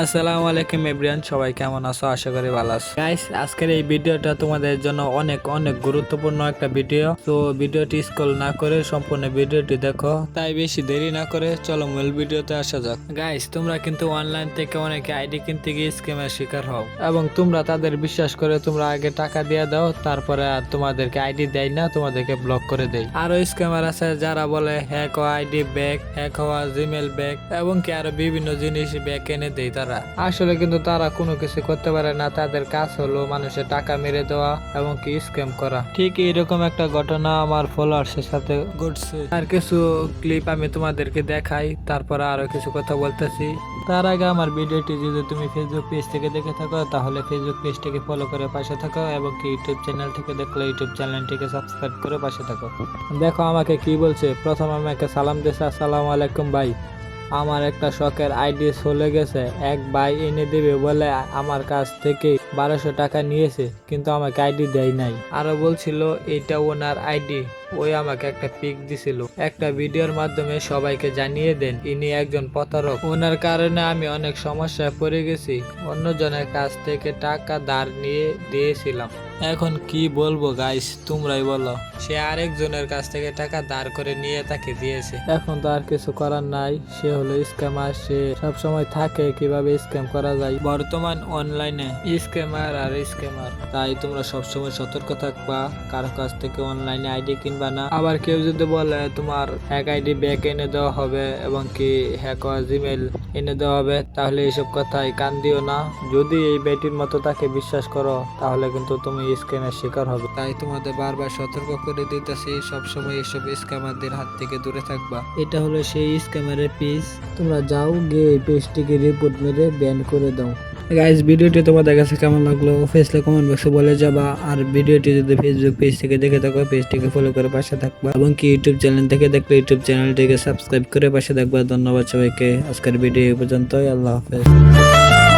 আসসালামু আলাইকুম এভরিওয়ান, সবাই কেমন আছো? আশা করি ভালো আছো। গাইস, আজকের এই ভিডিওটা তোমাদের জন্য অনেক অনেক গুরুত্বপূর্ণ একটা ভিডিও। তো ভিডিওটি স্ক্রল না করে সম্পূর্ণ ভিডিওটি দেখো। তাই বেশি দেরি না করে চলো মূল ভিডিওতে আসা যাক। গাইস, তোমরা কিন্তু অনলাইন থেকে অনেকে আইডি কিনতে গিয়ে স্ক্যামের শিকার হও এবং তোমরা তাদের বিশ্বাস করে তোমরা আগে টাকা দিয়ে দাও, তারপরে আর তোমাদেরকে আইডি দেয় না, তোমাদেরকে ব্লক করে দেয়। আরো স্ক্যামার আছে যারা বলে হ্যাক হওয়া আইডি ব্যাক, হ্যাক হওয়া জিমেল ব্যাক এবং কি আরো বিভিন্ন জিনিস ব্যাক এনে দেয়। তারা আসলে কিন্তু তারা কোনো কিছু করতে পারে না, তাদের কাজ হলো মানুষের টাকা মেরে দেওয়া এবং কি স্ক্যাম করা। ঠিক এইরকম একটা ঘটনা আমার ফলোয়ার্স এর সাথে ঘটছে। আর কিছু ক্লিপ আমি তোমাদেরকে দেখাই, তারপরে আরো কিছু কথা বলতেছি। তার আগে আমার ভিডিওটি যদি তুমি ফেসবুক পেজ থেকে দেখে থাকো তাহলে ফেসবুক পেজটিকে ফলো করে পাশে থাকো এবং কি ইউটিউব চ্যানেল থেকে দেখলে ইউটিউব চ্যানেলটিকে সাবস্ক্রাইব করে পাশে থাকো। দেখো আমাকে কি বলছে। প্রথম আমাকে সালাম দিয়েছে, আসসালামু আলাইকুম ভাই, আমার একটা শখের আইডি চলে গেছে, এক ভাই এনে দেবে বলে আমার কাছ থেকে 1200 টাকা নিয়েছে, কিন্তু আমাকে আইডি দেয় নাই। আরো বলছিল এটা ওনার আইডি। ওই আমাকে একটা পিক দিছিল, একটা ভিডিওর মাধ্যমে সবাইকে জানিয়ে দেন ইনি একজন প্রতারক, ওনার কারণে আমি অনেক সমস্যায় পড়ে গেছি, অন্যজনের কাছ থেকে টাকা ধার নিয়ে দিয়েছিলাম। এখন কি বলবো গাইস, তোমরাই বলো। সে আরেকজনের কাছ থেকে টাকা ধার করে নিয়ে তাকে দিয়েছে, এখন তো আর কিছু করার নাই। সে হলো স্ক্যামার, সে সব সময় থাকে কিভাবে স্ক্যাম করা যায়। বর্তমান অনলাইনে স্ক্যামার আর স্ক্যামার, তাই তোমরা সবসময় সতর্ক থাকবা, কারো কাছ থেকে অনলাইনে আইডি কিনবা না। আবার কেউ যদি বলে তোমার হ্যাক আইডি ব্যাক এনে দেওয়া হবে এবং কি হ্যাক হওয়া জিমেল এনে দেওয়া হবে, তাহলে এইসব কথায় কান দিও না। যদি এই বেটির মতো তাকে বিশ্বাস করো তাহলে কিন্তু তুমি স্ক্যামের শিকার হবে। তাই তোমাদের বারবার সতর্ক করে দিতেছি, সবসময় এসব স্ক্যামারদের হাত থেকে দূরে থাকবা। এটা হলো সেই স্ক্যামারের পেজ, তোমরা যাও গিয়ে এই পেজটিকে রিপোর্ট মেরে ব্যান করে দাও। গাইস, ভিডিওটি তোমাদের কাছে কেমন লাগলো অবশ্যই কমেন্ট বক্সে বলে যাবা। আর ভিডিওটি যদি ফেসবুক পেজ থেকে দেখে থাকো পেজটিকে ফলো করে পাশে থাকবা এবং কি ইউটিউব চ্যানেল থেকে দেখলে ইউটিউব চ্যানেলটিকে সাবস্ক্রাইব করে পাশে থাকবা। ধন্যবাদ সবাইকে। আজকের ভিডিও এই পর্যন্তই। আল্লাহ হাফেজ।